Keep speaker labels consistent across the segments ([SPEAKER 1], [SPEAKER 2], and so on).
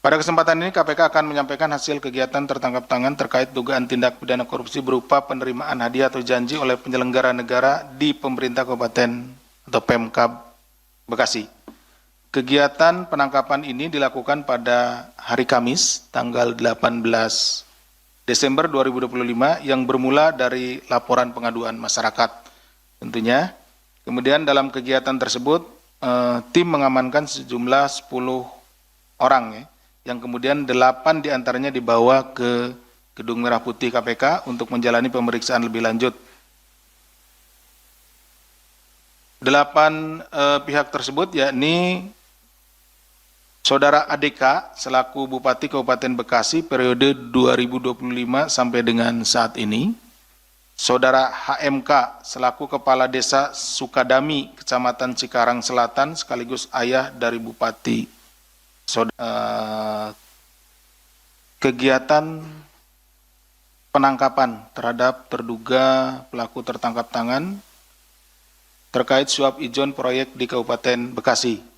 [SPEAKER 1] Pada kesempatan ini KPK akan menyampaikan hasil kegiatan tertangkap tangan terkait dugaan tindak pidana korupsi berupa penerimaan hadiah atau janji oleh penyelenggara negara di pemerintah kabupaten atau Pemkab Bekasi. Kegiatan penangkapan ini dilakukan pada hari Kamis tanggal 18 Desember 2025 yang bermula dari laporan pengaduan masyarakat tentunya. Kemudian dalam kegiatan tersebut tim mengamankan sejumlah 10 orang ya, yang kemudian 8 diantaranya dibawa ke Gedung Merah Putih KPK untuk menjalani pemeriksaan lebih lanjut. 8 pihak tersebut yakni Saudara ADK selaku Bupati Kabupaten Bekasi periode 2025 sampai dengan saat ini, Saudara HMK selaku Kepala Desa Sukadami, Kecamatan Cikarang Selatan sekaligus ayah dari Bupati. Kegiatan penangkapan terhadap terduga pelaku tertangkap tangan terkait suap ijon proyek di Kabupaten Bekasi.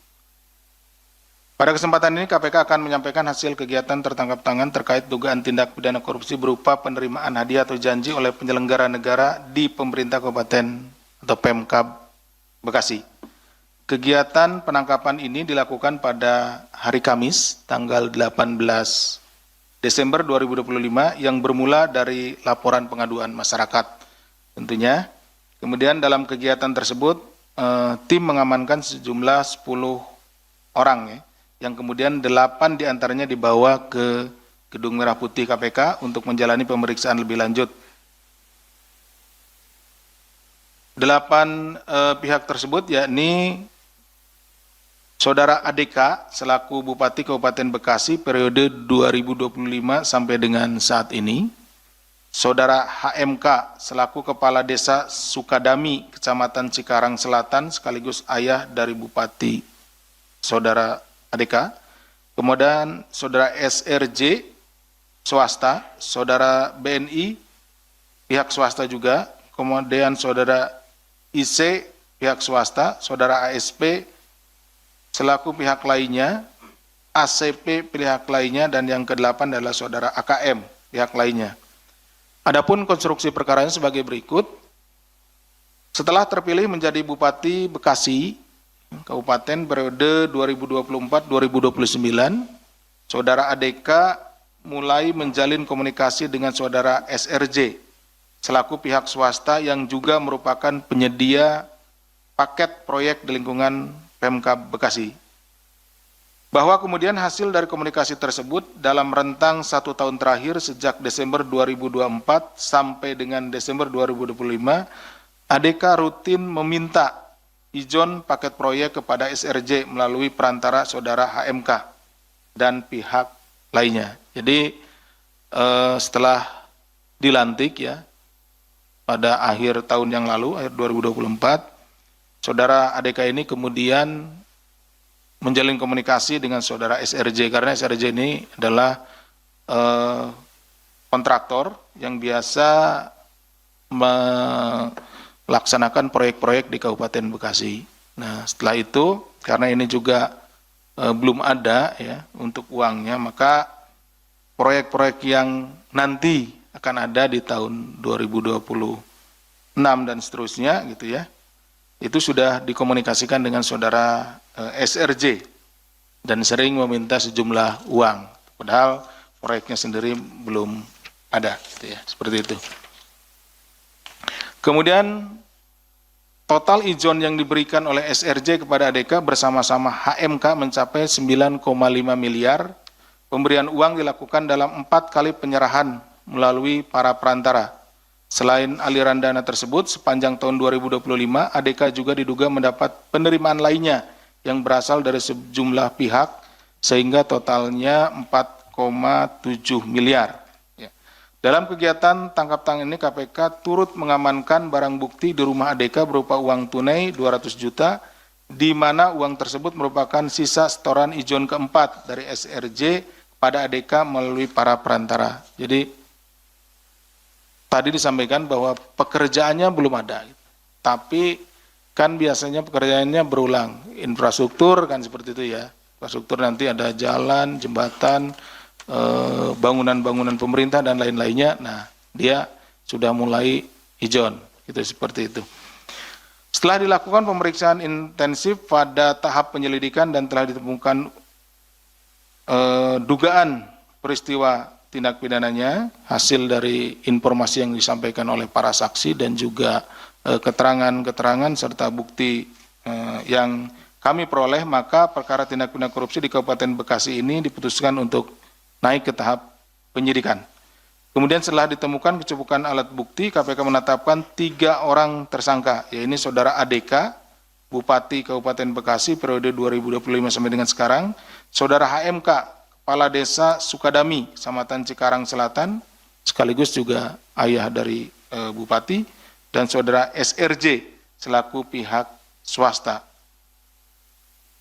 [SPEAKER 1] Pada kesempatan ini KPK akan menyampaikan hasil kegiatan tertangkap tangan terkait dugaan tindak pidana korupsi berupa penerimaan hadiah atau janji oleh penyelenggara negara di pemerintah kabupaten atau Pemkab Bekasi. Kegiatan penangkapan ini dilakukan pada hari Kamis tanggal 18 Desember 2025 yang bermula dari laporan pengaduan masyarakat tentunya. Kemudian dalam kegiatan tersebut tim mengamankan sejumlah 10 orang ya, yang kemudian 8 diantaranya dibawa ke Gedung Merah Putih KPK untuk menjalani pemeriksaan lebih lanjut. 8 pihak tersebut yakni Saudara ADK selaku Bupati Kabupaten Bekasi periode 2025 sampai dengan saat ini, Saudara HMK selaku Kepala Desa Sukadami, Kecamatan Cikarang Selatan sekaligus ayah dari Bupati Saudara ADK, kemudian Saudara SRJ swasta, Saudara BNI pihak swasta juga, kemudian Saudara IC pihak swasta, Saudara ASP selaku pihak lainnya, ACP pihak lainnya, dan yang ke-8 adalah Saudara AKM pihak lainnya. Adapun konstruksi perkaranya sebagai berikut. Setelah terpilih menjadi Bupati Bekasi Kabupaten periode 2024-2029, Saudara ADK mulai menjalin komunikasi dengan Saudara SRJ selaku pihak swasta yang juga merupakan penyedia paket proyek di lingkungan Pemkab Bekasi. Bahwa kemudian hasil dari komunikasi tersebut dalam rentang 1 tahun terakhir sejak Desember 2024 sampai dengan Desember 2025, ADK rutin meminta ijon paket proyek kepada SRJ melalui perantara Saudara HMK dan pihak lainnya. Jadi setelah dilantik ya pada akhir tahun yang lalu, akhir 2024, Saudara ADK ini kemudian menjalin komunikasi dengan Saudara SRJ karena SRJ ini adalah kontraktor yang biasa melaksanakan proyek-proyek di Kabupaten Bekasi. Nah, setelah itu karena ini juga belum ada ya untuk uangnya, maka proyek-proyek yang nanti akan ada di tahun 2026 dan seterusnya gitu ya, itu sudah dikomunikasikan dengan Saudara SRJ dan sering meminta sejumlah uang, padahal proyeknya sendiri belum ada, gitu ya, seperti itu. Kemudian total ijon yang diberikan oleh SRJ kepada ADK bersama-sama HMK mencapai 9,5 miliar. Pemberian uang dilakukan dalam 4 kali penyerahan melalui para perantara. Selain aliran dana tersebut, sepanjang tahun 2025, ADK juga diduga mendapat penerimaan lainnya yang berasal dari sejumlah pihak, sehingga totalnya 4,7 miliar. Ya. Dalam kegiatan tangkap tangan ini, KPK turut mengamankan barang bukti di rumah ADK berupa uang tunai 200 juta, di mana uang tersebut merupakan sisa setoran ijon keempat dari SRJ pada ADK melalui para perantara. Jadi, tadi disampaikan bahwa pekerjaannya belum ada, tapi kan biasanya pekerjaannya berulang, infrastruktur kan seperti itu ya, Infrastruktur nanti ada jalan, jembatan, bangunan-bangunan pemerintah dan lain-lainnya. Nah, dia sudah mulai ijon, gitu seperti itu. Setelah dilakukan pemeriksaan intensif pada tahap penyelidikan dan telah ditemukan dugaan peristiwa tindak pidananya, hasil dari informasi yang disampaikan oleh para saksi dan juga keterangan-keterangan serta bukti yang kami peroleh, maka perkara tindak pidana korupsi di Kabupaten Bekasi ini diputuskan untuk naik ke tahap penyidikan. Kemudian setelah ditemukan kecukupan alat bukti, KPK menetapkan 3 orang tersangka, yaitu Saudara ADK, Bupati Kabupaten Bekasi periode 2025 sampai dengan sekarang, Saudara HMK, Kepala Desa Sukadami, Kecamatan Cikarang Selatan, sekaligus juga ayah dari Bupati, dan Saudara SRJ selaku pihak swasta.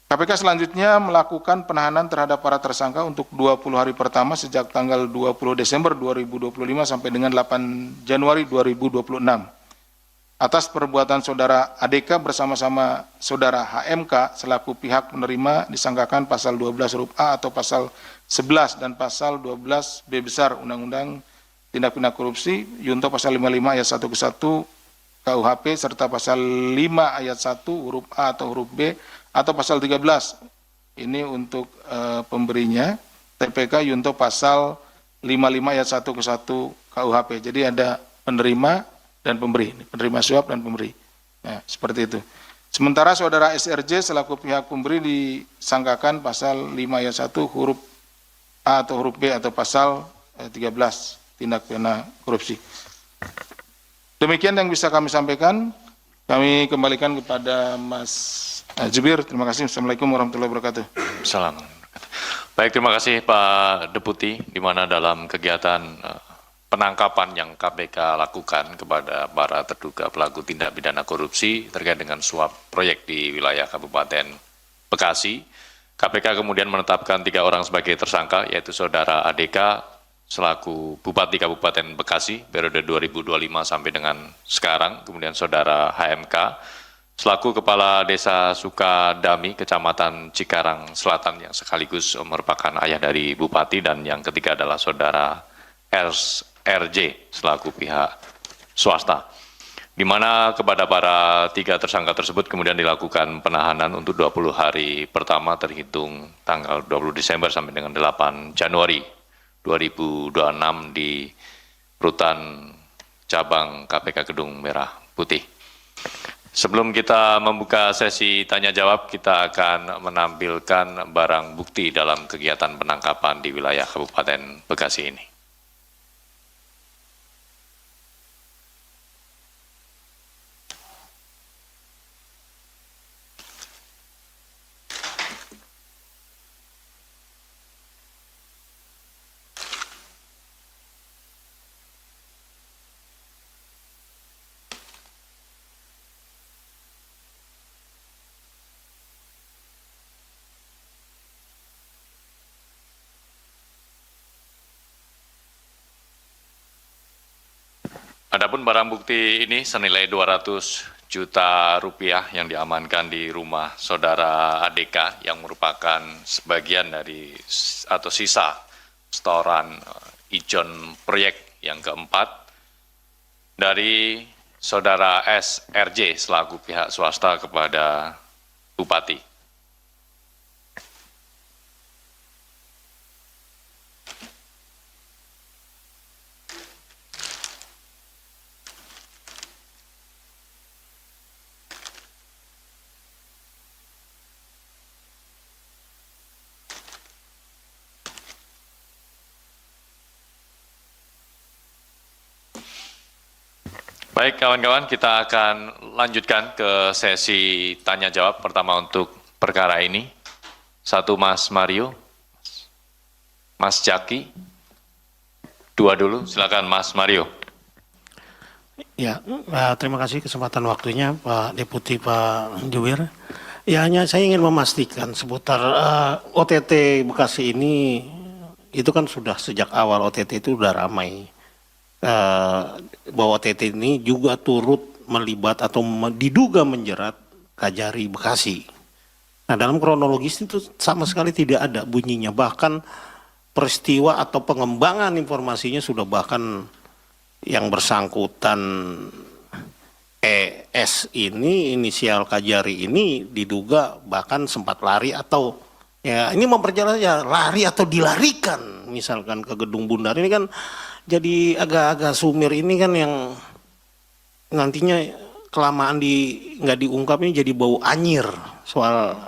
[SPEAKER 1] KPK selanjutnya melakukan penahanan terhadap para tersangka untuk 20 hari pertama sejak tanggal 20 Desember 2025 sampai dengan 8 Januari 2026. Atas perbuatan Saudara ADK bersama-sama Saudara HMK selaku pihak penerima disangkakan pasal 12 huruf A atau pasal 11 dan pasal 12 B besar Undang-Undang Tindak Pidana Korupsi, Yunto pasal 55 ayat 1 ke 1 KUHP serta pasal 5 ayat 1 huruf A atau huruf B atau pasal 13. Ini untuk pemberinya, TPK Yunto pasal 55 ayat 1 ke 1 KUHP. Jadi ada penerima dan pemberi, penerima suap dan pemberi. Nah, seperti itu. Sementara Saudara SRJ selaku pihak pemberi disangkakan pasal 5 ayat 1 huruf A atau huruf B atau pasal 13 tindak pidana korupsi. Demikian yang bisa kami sampaikan. Kami kembalikan kepada Mas Jubir. Terima kasih. Assalamualaikum warahmatullahi wabarakatuh.
[SPEAKER 2] Assalamualaikum. Baik, terima kasih Pak Deputi, di mana dalam kegiatan penangkapan yang KPK lakukan kepada para terduga pelaku tindak pidana korupsi terkait dengan suap proyek di wilayah Kabupaten Bekasi, KPK kemudian menetapkan 3 orang sebagai tersangka, yaitu Saudara ADK selaku Bupati Kabupaten Bekasi periode 2025 sampai dengan sekarang, kemudian Saudara HMK selaku Kepala Desa Sukadami, Kecamatan Cikarang Selatan yang sekaligus merupakan ayah dari Bupati, dan yang ketiga adalah Saudara RJ selaku pihak swasta. Di mana kepada para 3 tersangka tersebut kemudian dilakukan penahanan untuk 20 hari pertama terhitung tanggal 20 Desember sampai dengan 8 Januari 2026 di Rutan Cabang KPK Gedung Merah Putih. Sebelum kita membuka sesi tanya jawab, kita akan menampilkan barang bukti dalam kegiatan penangkapan di wilayah Kabupaten Bekasi ini. Adapun barang bukti ini senilai 200 juta rupiah yang diamankan di rumah Saudara ADK yang merupakan sebagian dari atau sisa setoran ijon proyek yang keempat dari Saudara SRJ selaku pihak swasta kepada Bupati. Baik kawan-kawan, kita akan lanjutkan ke sesi tanya jawab pertama untuk perkara ini. 1 Mas Mario, Mas Jaki, 2 dulu, silakan Mas Mario.
[SPEAKER 3] Ya, terima kasih kesempatan waktunya Pak Deputi Pak Jubir. Ya, hanya saya ingin memastikan seputar OTT Bekasi ini, itu kan sudah sejak awal OTT itu sudah ramai. Bahwa OTT ini juga turut melibat atau diduga menjerat Kajari Bekasi. Nah, dalam kronologis itu sama sekali tidak ada bunyinya. Bahkan peristiwa atau pengembangan informasinya sudah bahkan yang bersangkutan ES ini, inisial Kajari ini diduga bahkan sempat lari atau ya ini memperjelas ya lari atau dilarikan misalkan ke Gedung Bundar. Ini kan jadi agak-agak sumir ini kan yang nantinya kelamaan nggak diungkap ini jadi bau anyir soal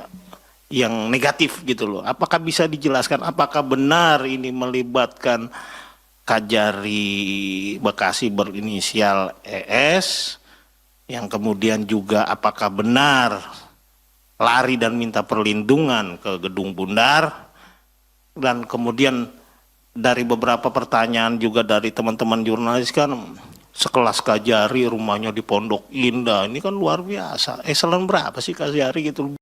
[SPEAKER 3] yang negatif gitu loh. Apakah bisa dijelaskan apakah benar ini melibatkan Kajari Bekasi berinisial ES yang kemudian juga apakah benar lari dan minta perlindungan ke Gedung Bundar, dan kemudian dari beberapa pertanyaan juga dari teman-teman jurnalis kan sekelas Kajari rumahnya di Pondok Indah ini kan luar biasa. Eselon berapa sih Kajari gitu?